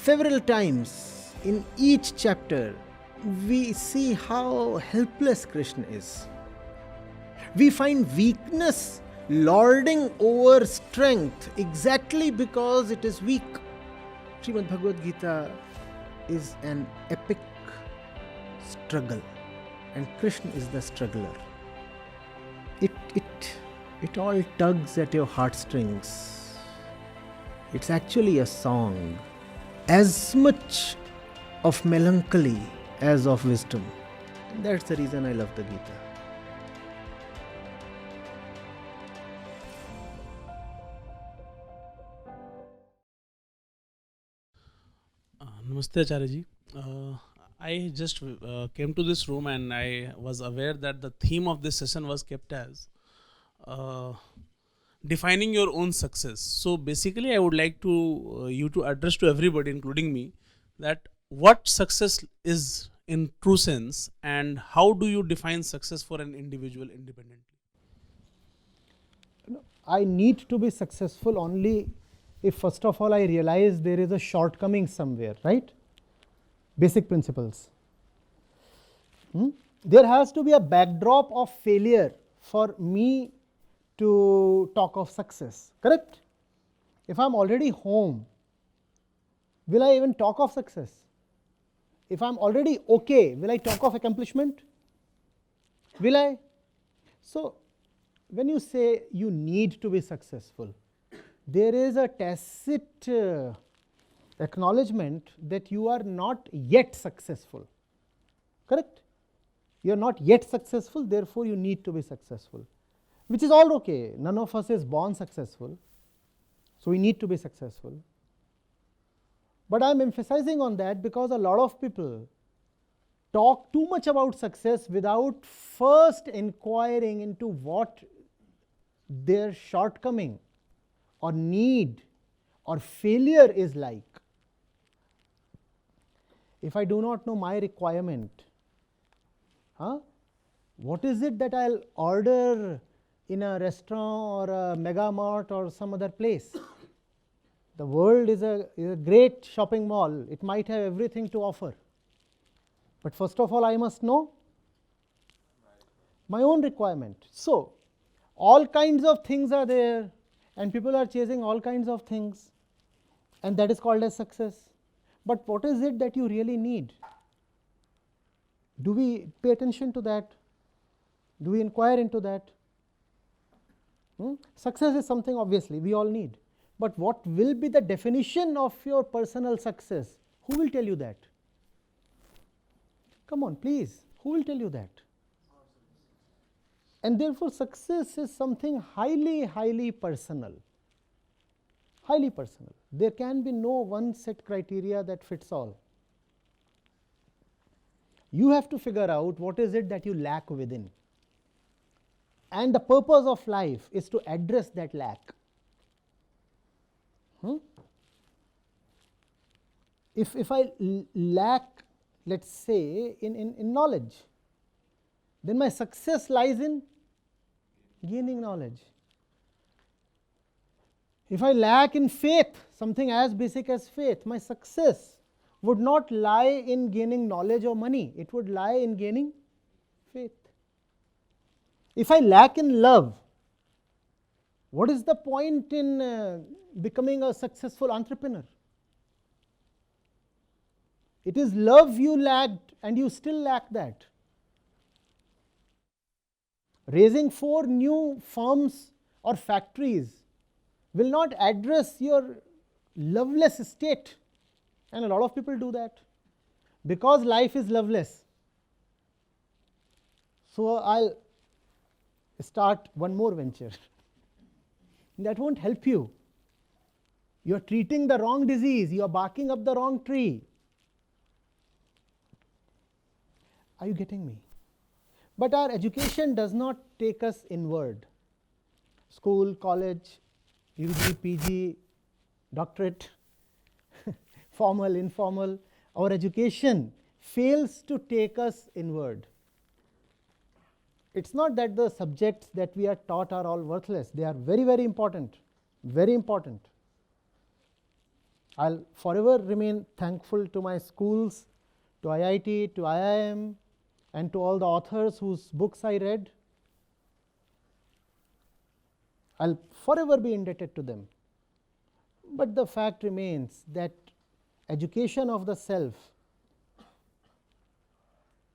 several times in each chapter, we see how helpless Krishna is. We find weakness lording over strength exactly because it is weak. Srimad Bhagavad Gita is an epic struggle, and Krishna is the struggler. It all tugs at your heartstrings. It's actually a song, as much of melancholy as of wisdom. And that's the reason I love the Gita. Namaste Acharya ji. I just came to this room and I was aware that the theme of this session was kept as defining your own success. So basically I would like to you to address to everybody, including me, that what success is in true sense and how do you define success for an individual independently? I need to be successful only if first of all I realize there is a shortcoming somewhere, right? Basic principles. There has to be a backdrop of failure for me to talk of success, correct? If I'm already home, will I even talk of success? If I'm already okay, will I talk of accomplishment? Will I? So, when you say you need to be successful, there is a tacit acknowledgement that you are not yet successful, correct? You are not yet successful, therefore you need to be successful, which is all okay. None of us is born successful, so we need to be successful. But I am emphasizing on that because a lot of people talk too much about success without first inquiring into what their shortcoming or need or failure is like. If I do not know my requirement, what is it that I'll order in a restaurant or a mega mart or some other place? The world is a great shopping mall. It might have everything to offer. But first of all, I must know my own requirement. So, all kinds of things are there and people are chasing all kinds of things, and that is called as success. But what is it that you really need? Do we pay attention to that? Do we inquire into that? Success is something obviously we all need. But what will be the definition of your personal success? Who will tell you that? Come on, please. Who will tell you that? And therefore, success is something highly, highly personal. Highly personal. There can be no one set criteria that fits all. You have to figure out what is it that you lack within. And the purpose of life is to address that lack. If I lack, let's say, in knowledge, then my success lies in gaining knowledge. If I lack in faith, something as basic as faith, my success would not lie in gaining knowledge or money. It would lie in gaining faith. If I lack in love, what is the point in becoming a successful entrepreneur? It is love you lacked and you still lack that. Raising 4 new firms or factories will not address your loveless state, and a lot of people do that because life is loveless. So I'll start one more venture. That won't help you. You are treating the wrong disease, you are barking up the wrong tree. Are you getting me? But our education does not take us inward. School, college, UG, PG, doctorate, formal, informal, our education fails to take us inward. It's not that the subjects that we are taught are all worthless. They are very, very important, very important. I'll forever remain thankful to my schools, to IIT, to IIM, and to all the authors whose books I read. I'll forever be indebted to them. But the fact remains that education of the self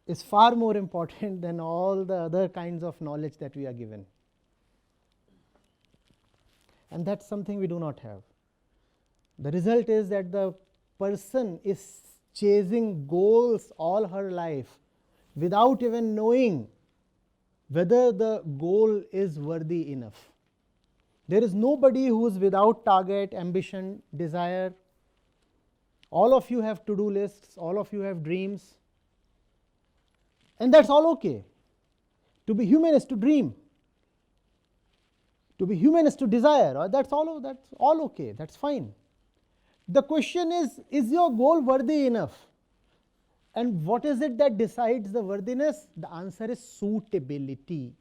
is far more important than all the other kinds of knowledge that we are given. And that's something we do not have. The result is that the person is chasing goals all her life without even knowing whether the goal is worthy enough. There is nobody who is without target, ambition, desire. All of you have to-do lists, all of you have dreams, and that's all okay. To be human is to dream. To be human is to desire. That's all okay, that's fine. The question is your goal worthy enough? And what is it that decides the worthiness? The answer is suitability.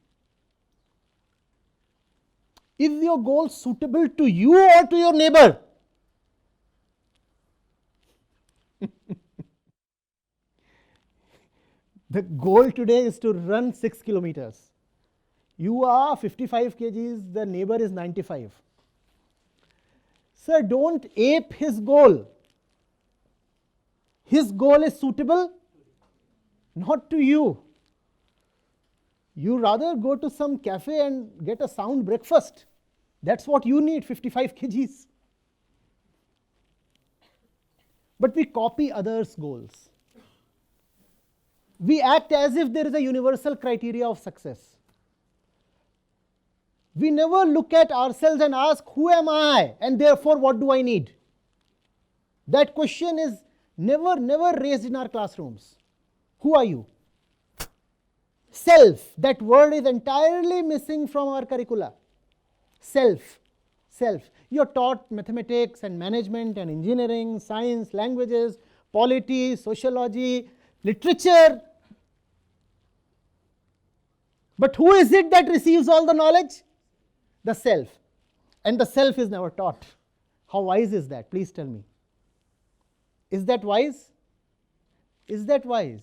Is your goal suitable to you or to your neighbor? The goal today is to run 6 kilometers. You are 55 kgs, the neighbor is 95. Sir, don't ape his goal. His goal is suitable, not to you. You rather go to some cafe and get a sound breakfast. That's what you need, 55 kgs. But we copy others' goals. We act as if there is a universal criteria of success. We never look at ourselves and ask, who am I? And therefore, what do I need? That question is never raised in our classrooms. Who are you? Self. That word is entirely missing from our curricula. Self. You're taught mathematics and management and engineering, science, languages, polity, sociology, literature. But who is it that receives all the knowledge? The self. And the self is never taught. How wise is that? Please tell me. Is that wise? Is that wise?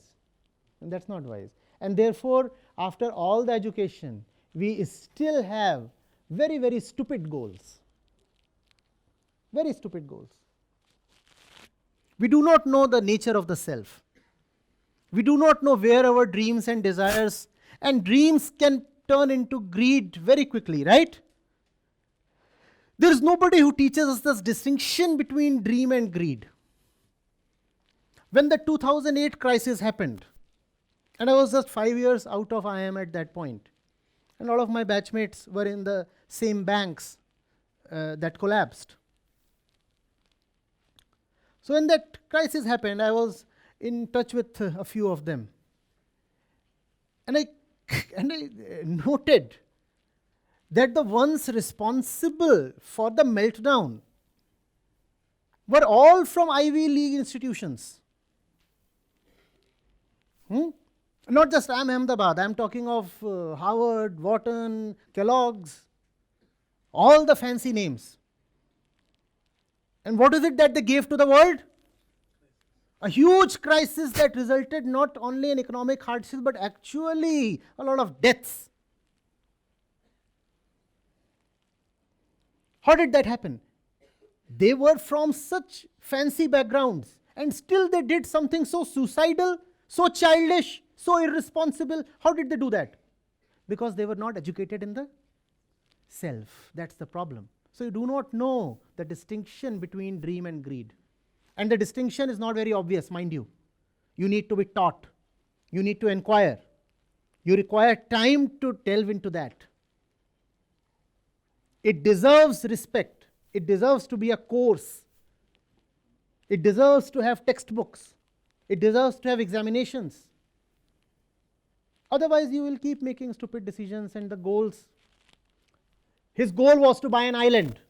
And that's not wise. And therefore, after all the education, we still have very, very stupid goals. Very stupid goals. We do not know the nature of the self. We do not know where our dreams and desires, and dreams can turn into greed very quickly, right? There is nobody who teaches us this distinction between dream and greed. When the 2008 crisis happened, and I was just 5 years out of IIM at that point, and all of my batchmates were in the same banks that collapsed. So when that crisis happened, I was in touch with a few of them. And I noted that the ones responsible for the meltdown were all from Ivy League institutions. Not just IIM Ahmedabad, I'm talking of Harvard, Wharton, Kellogg's, all the fancy names. And what is it that they gave to the world? A huge crisis that resulted not only in economic hardship, but actually a lot of deaths. How did that happen? They were from such fancy backgrounds, and still they did something so suicidal, so childish, so irresponsible. How did they do that? Because they were not educated in the self. That's the problem. So you do not know the distinction between dream and greed. And the distinction is not very obvious, mind you. You need to be taught. You need to inquire. You require time to delve into that. It deserves respect. It deserves to be a course. It deserves to have textbooks. It deserves to have examinations. Otherwise, you will keep making stupid decisions and the goals. His goal was to buy an island.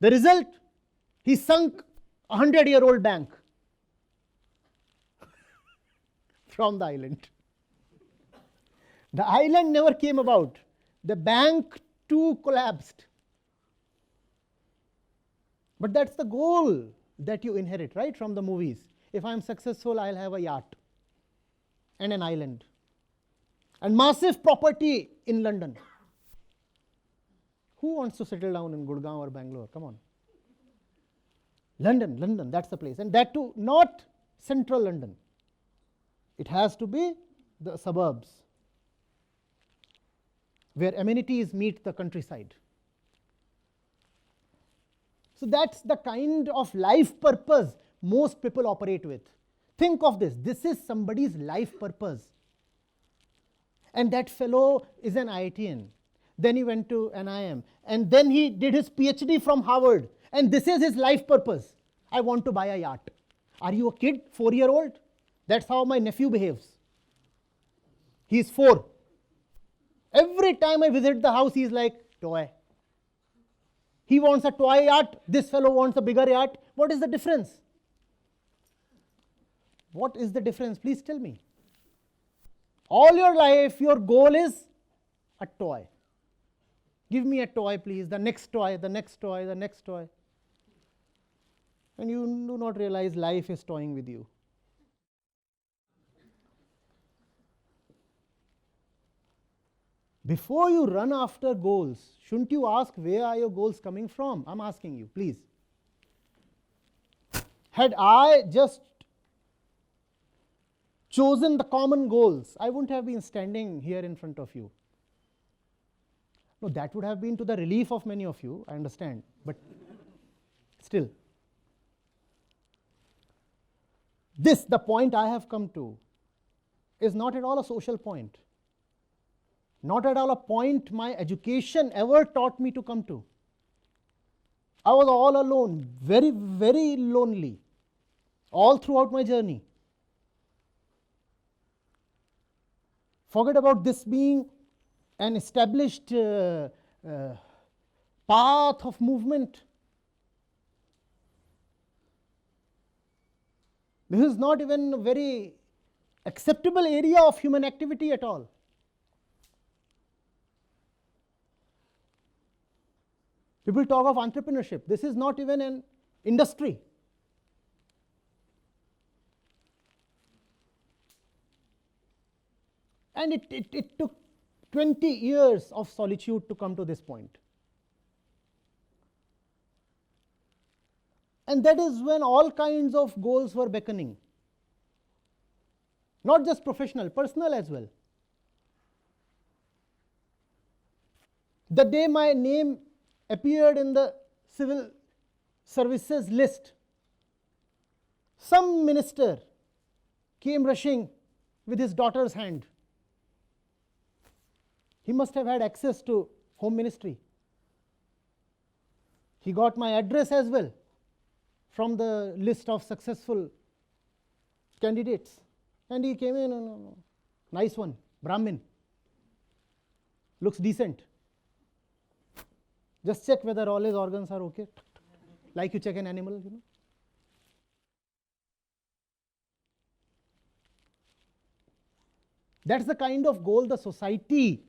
The result? He sunk a 100-year-old bank from the island. The island never came about. The bank too collapsed. But that's the goal that you inherit, right, from the movies. If I'm successful, I'll have a yacht and an island and massive property in London. Who wants to settle down in Gurgaon or Bangalore? Come on. London, that's the place. And that too, not central London. It has to be the suburbs where amenities meet the countryside. So that's the kind of life purpose most people operate with. Think of this. This is somebody's life purpose. And that fellow is an IITian. Then he went to NIM. And then he did his PhD from Harvard. And this is his life purpose. I want to buy a yacht. Are you a kid? 4-year-old? That's how my nephew behaves. He's 4. Every time I visit the house, he's like, toy. He wants a toy yacht. This fellow wants a bigger yacht. What is the difference? What is the difference? Please tell me. All your life, your goal is a toy. Give me a toy, please. The next toy, the next toy, the next toy. And you do not realize life is toying with you. Before you run after goals, shouldn't you ask where are your goals coming from? I'm asking you, please. Had I just chosen the common goals, I wouldn't have been standing here in front of you. No, that would have been to the relief of many of you, I understand, but still. This, the point I have come to, is not at all a social point. Not at all a point my education ever taught me to come to. I was all alone, very, very lonely, all throughout my journey. Forget about this being an established path of movement. This is not even a very acceptable area of human activity at all. People talk of entrepreneurship. This is not even an industry. And it took 20 years of solitude to come to this point. And that is when all kinds of goals were beckoning. Not just professional, personal as well. The day my name appeared in the civil services list, some minister came rushing with his daughter's hand. He must have had access to Home Ministry. He got my address as well from the list of successful candidates. And he came in, nice one, Brahmin, looks decent. Just check whether all his organs are okay, like you check an animal, you know. That's the kind of goal the society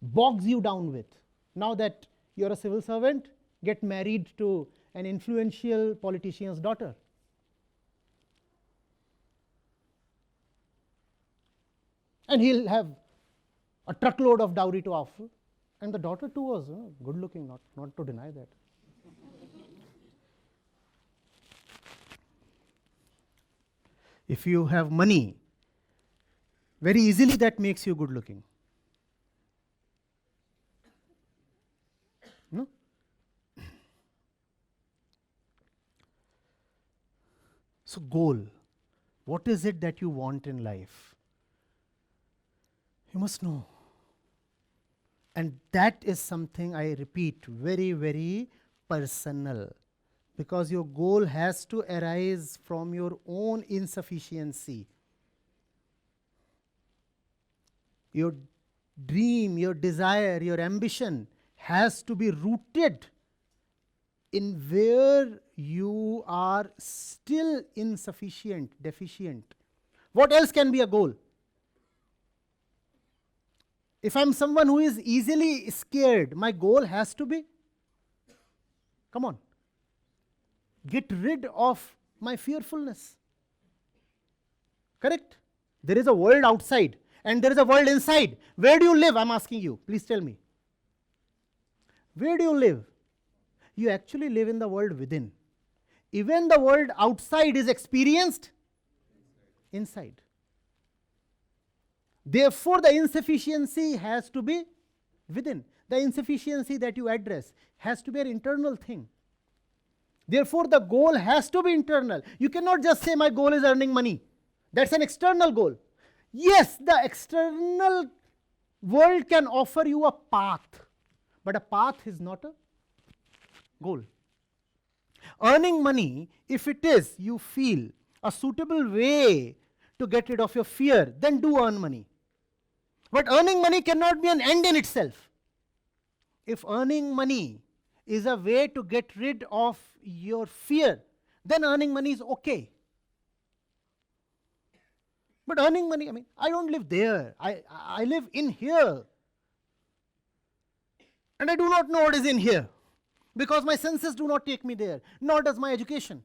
bogs you down with. Now that you're a civil servant, get married to an influential politician's daughter. And he'll have a truckload of dowry to offer. And the daughter too was good looking, not to deny that. If you have money, very easily that makes you good looking. No? So goal, what is it that you want in life? You must know. And that is something, I repeat, very, very personal. Because your goal has to arise from your own insufficiency. Your dream, your desire, your ambition has to be rooted in where you are still insufficient, deficient. What else can be a goal? If I'm someone who is easily scared, my goal has to be Come on. Get rid of my fearfulness. Correct? There is a world outside and there is a world inside. Where do you live? I'm asking you. Please tell me. Where do you live? You actually live in the world within. Even the world outside is experienced inside. Therefore, the insufficiency has to be within. The insufficiency that you address has to be an internal thing. Therefore, the goal has to be internal. You cannot just say, my goal is earning money. That's an external goal. Yes, the external world can offer you a path, but a path is not a goal. Earning money, if it is, you feel, a suitable way to get rid of your fear, then do earn money. But earning money cannot be an end in itself. If earning money is a way to get rid of your fear, then earning money is okay. But earning money, I mean, I don't live there. I live in here. And I do not know what is in here, because my senses do not take me there, nor does my education.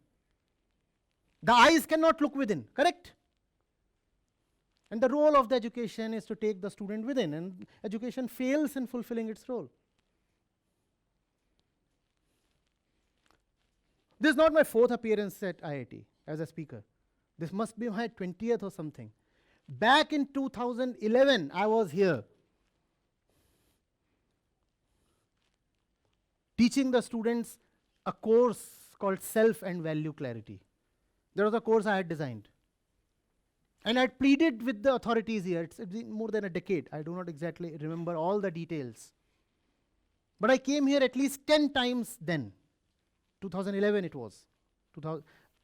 The eyes cannot look within, correct? And the role of the education is to take the student within, and education fails in fulfilling its role. This is not my 4th appearance at IIT as a speaker. This must be my 20th or something. Back in 2011, I was here teaching the students a course called Self and Value Clarity. There was a course I had designed. And I had pleaded with the authorities here. It's been more than a decade. I do not exactly remember all the details. But I came here at least 10 times then. 2011 it was.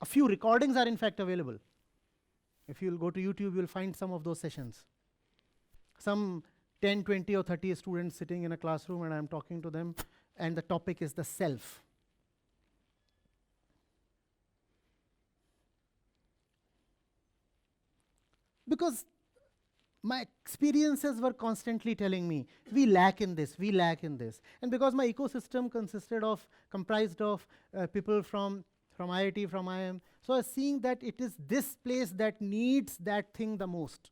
A few recordings are in fact available. If you'll go to YouTube, you'll find some of those sessions. Some 10, 20 or 30 students sitting in a classroom and I'm talking to them, and the topic is the self. Because my experiences were constantly telling me, we lack in this, we lack in this. And because my ecosystem comprised of people from IIT, from IIM, so I was seeing that it is this place that needs that thing the most.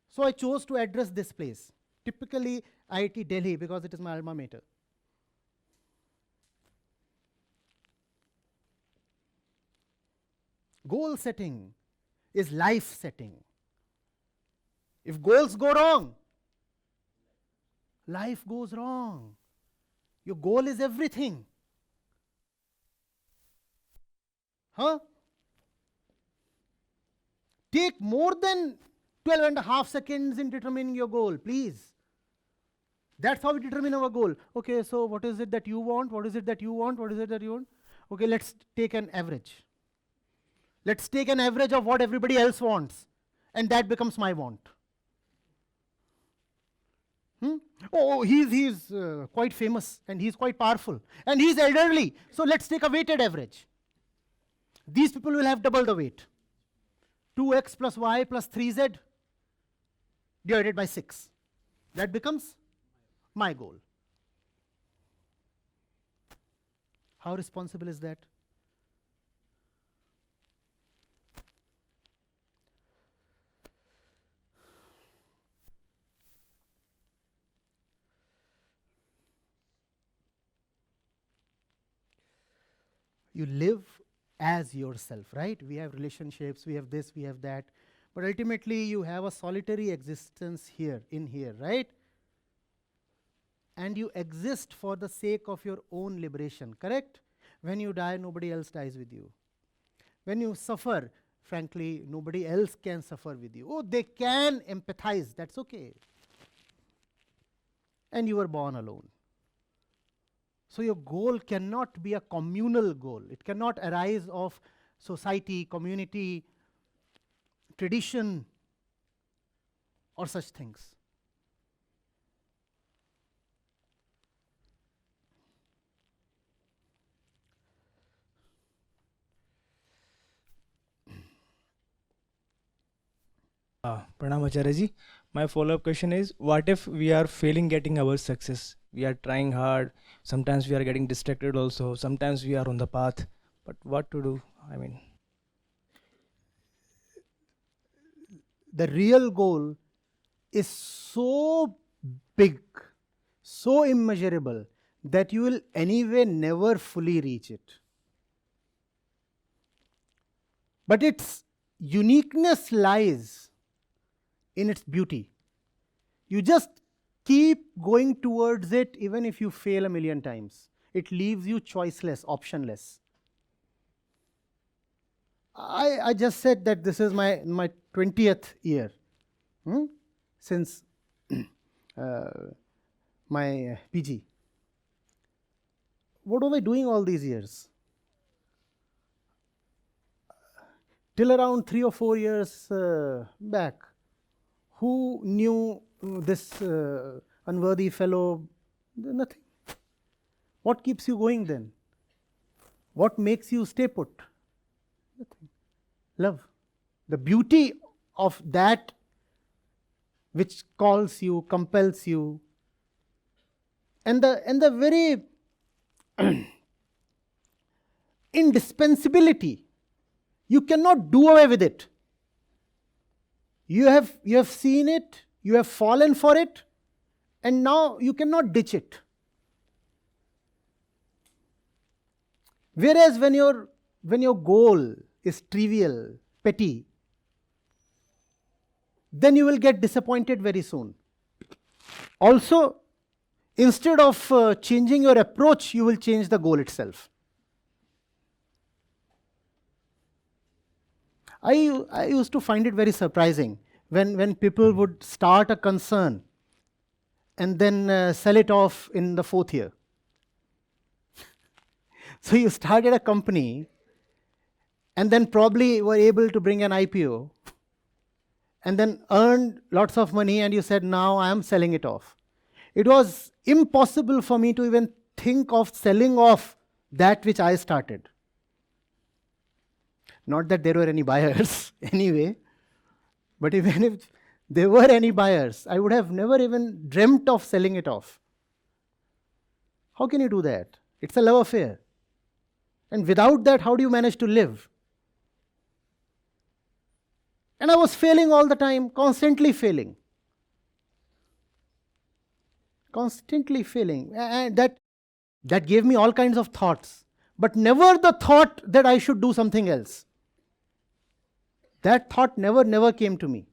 So I chose to address this place, typically IIT-Delhi, because it is my alma mater. Goal setting is life setting. If goals go wrong, life goes wrong. Your goal is everything. Huh? Take more than 12.5 seconds in determining your goal, please. That's how we determine our goal. Okay, so what is it that you want? What is it that you want? What is it that you want? Okay, let's take an average. Let's take an average of what everybody else wants, and that becomes my want. Oh, he's quite famous, and he's quite powerful, and he's elderly, so let's take a weighted average. These people will have double the weight. 2x plus y plus 3z divided by 6. That becomes my goal. How responsible is that? You live as yourself, right? We have relationships, we have this, we have that. But ultimately, you have a solitary existence here, in here, right? And you exist for the sake of your own liberation, correct? When you die, nobody else dies with you. When you suffer, frankly, nobody else can suffer with you. Oh, they can empathize, that's okay. And you were born alone. So your goal cannot be a communal goal. It cannot arise of society, community, tradition, or such things. Pranam Acharya ji. My follow-up question is, what if we are failing getting our success? we are trying hard. Sometimes we are getting distracted also. Sometimes we are on the path. But what to do? I mean, the real goal is so big, so immeasurable, that you will anyway never fully reach it. But its uniqueness lies in its beauty. You just keep going towards it even if you fail a million times. It leaves you choiceless, optionless. I just said that this is my 20th year since my PG. What was I doing all these years? Till around 3 or 4 years back, who knew this unworthy fellow? Nothing. What keeps you going then? What makes you stay put? Nothing. Love. The beauty of that which calls you, compels you, and the very indispensability. You cannot do away with it. You have seen it, you have fallen for it, and now you cannot ditch it. Whereas when your goal is trivial, petty, then you will get disappointed very soon. Also, instead of changing your approach, you will change the goal itself. I used to find it very surprising when people would start a concern and then sell it off in the 4th year. So you started a company and then probably were able to bring an IPO and then earned lots of money, and you said, now I am selling it off. It was impossible for me to even think of selling off that which I started. Not that there were any buyers anyway, but even if there were any buyers, I would have never even dreamt of selling it off. How can you do that? It's a love affair. And without that, how do you manage to live? And I was failing all the time, constantly failing. Constantly failing. And that gave me all kinds of thoughts, but never the thought that I should do something else. That thought never came to me.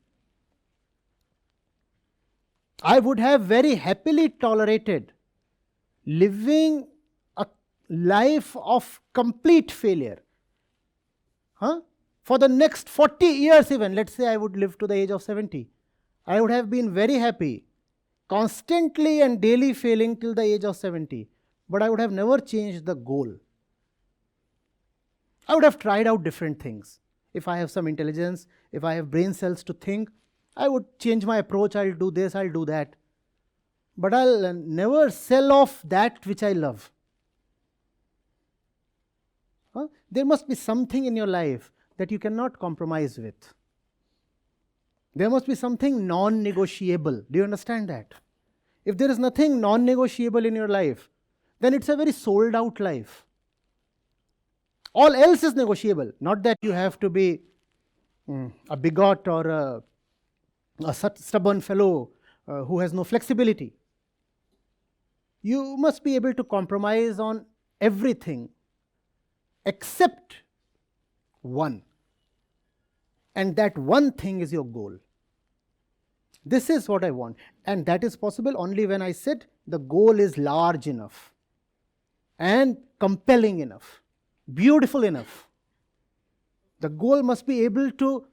I would have very happily tolerated living a life of complete failure. For the next 40 years even, let's say I would live to the age of 70. I would have been very happy, constantly and daily failing till the age of 70. But I would have never changed the goal. I would have tried out different things. If I have some intelligence, if I have brain cells to think, I would change my approach. I'll do this, I'll do that. But I'll never sell off that which I love. There must be something in your life that you cannot compromise with. There must be something non-negotiable. Do you understand that? If there is nothing non-negotiable in your life, then it's a very sold out life. All else is negotiable. Not that you have to be a bigot or a stubborn fellow who has no flexibility. You must be able to compromise on everything except one. And that one thing is your goal. This is what I want. And that is possible only when I said the goal is large enough and compelling enough. Beautiful enough. The goal must be able to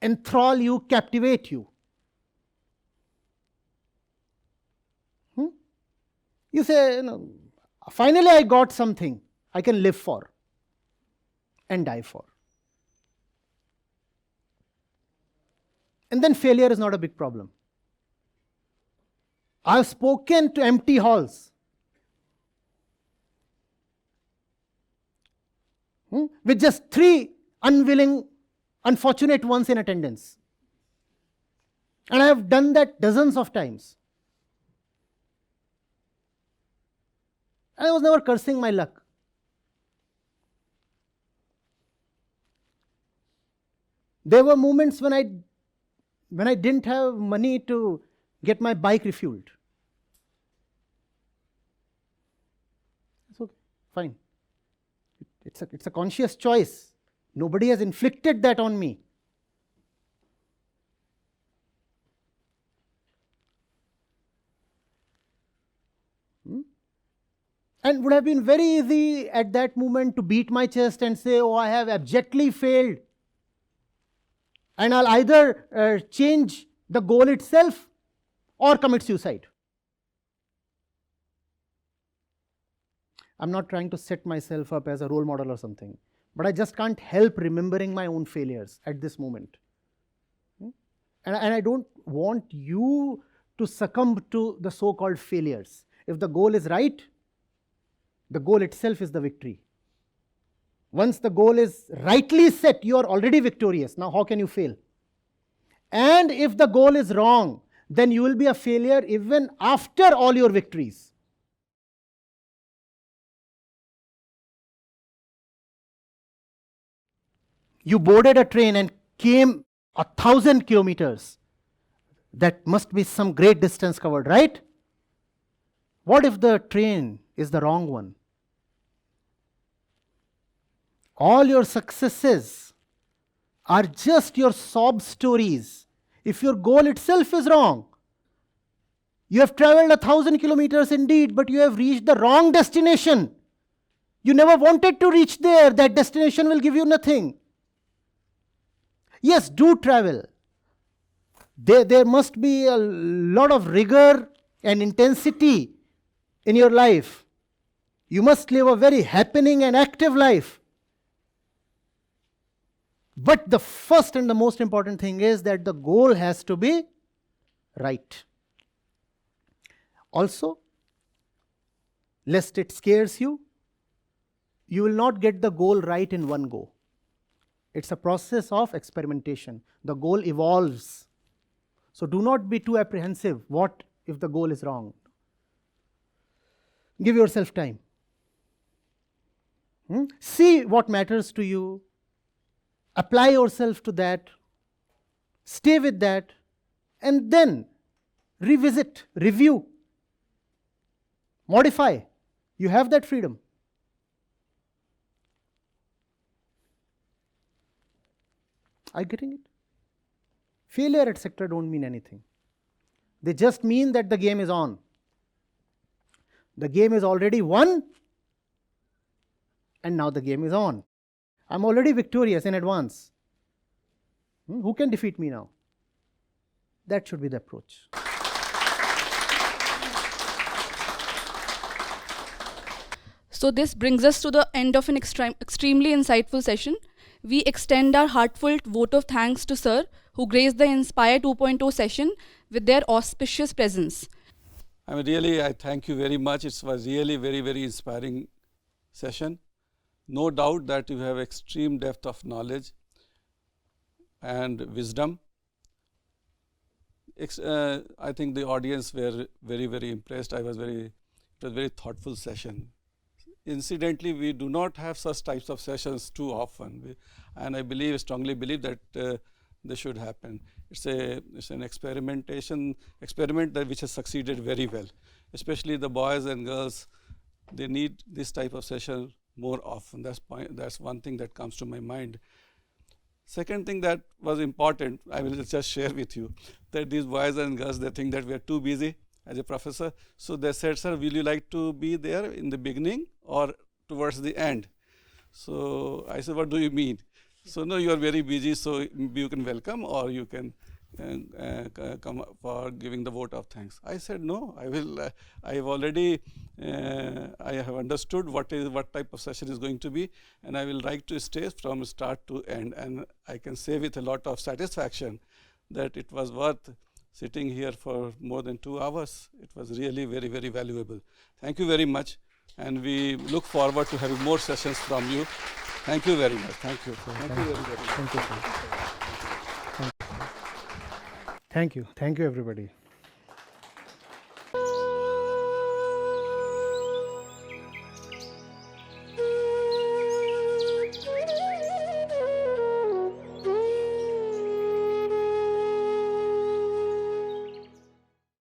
enthrall you, captivate you. You say, finally I got something I can live for and die for. And then failure is not a big problem. I've spoken to empty halls. With just 3 unwilling, unfortunate ones in attendance. And I have done that dozens of times. I was never cursing my luck. There were moments when I didn't have money to get my bike refueled. It's okay, fine. It's a conscious choice. Nobody has inflicted that on me. And would have been very easy at that moment to beat my chest and say, oh, I have abjectly failed. And I'll either change the goal itself or commit suicide. I'm not trying to set myself up as a role model or something, but I just can't help remembering my own failures at this moment. And I don't want you to succumb to the so-called failures. If the goal is right, the goal itself is the victory. Once the goal is rightly set, you are already victorious. Now, how can you fail? And if the goal is wrong, then you will be a failure even after all your victories. You boarded a train and came 1,000 kilometers. That must be some great distance covered, right? What if the train is the wrong one? All your successes are just your sob stories if your goal itself is wrong. You have traveled 1,000 kilometers indeed, but you have reached the wrong destination. You never wanted to reach there. That destination will give you nothing. Yes, do travel. There must be a lot of rigor and intensity in your life. You must live a very happening and active life. But the first and the most important thing is that the goal has to be right. Also, lest it scares you, you will not get the goal right in one go. It's a process of experimentation. The goal evolves. So do not be too apprehensive. What if the goal is wrong? Give yourself time. See what matters to you. Apply yourself to that. Stay with that. And then revisit, review, modify. You have that freedom. Are you getting it? Failure, etc. don't mean anything. They just mean that the game is on. The game is already won, and now the game is on. I'm already victorious in advance. Who can defeat me now? That should be the approach. So this brings us to the end of an extremely insightful session. We extend our heartfelt vote of thanks to Sir, who graced the Inspire 2.0 session with their auspicious presence. I thank you very much. It was really very, very inspiring session. No doubt that you have extreme depth of knowledge and wisdom. I think the audience were very, very impressed. It was a very thoughtful session. Incidentally, we do not have such types of sessions too often, and I strongly believe that they should happen. It's an experiment which has succeeded very well. Especially the boys and girls, they need this type of session more often. That's one thing that comes to my mind. Second thing that was important, I will just share with you, that these boys and girls, they think that we are too busy as a professor. So they said, sir, will you like to be there in the beginning or towards the end? So I said, what do you mean? So no, you are very busy, so you can welcome or you can come for giving the vote of thanks. I said, no, I will. I have already, I have understood what type of session is going to be, and I will like to stay from start to end. And I can say with a lot of satisfaction that it was worth sitting here for more than 2 hours. It was really very, very valuable. Thank you very much, and we look forward to having more sessions from you. Thank you very much. Thank you. Thank you very much. Thank you, sir. Thank you. Thank you, everybody.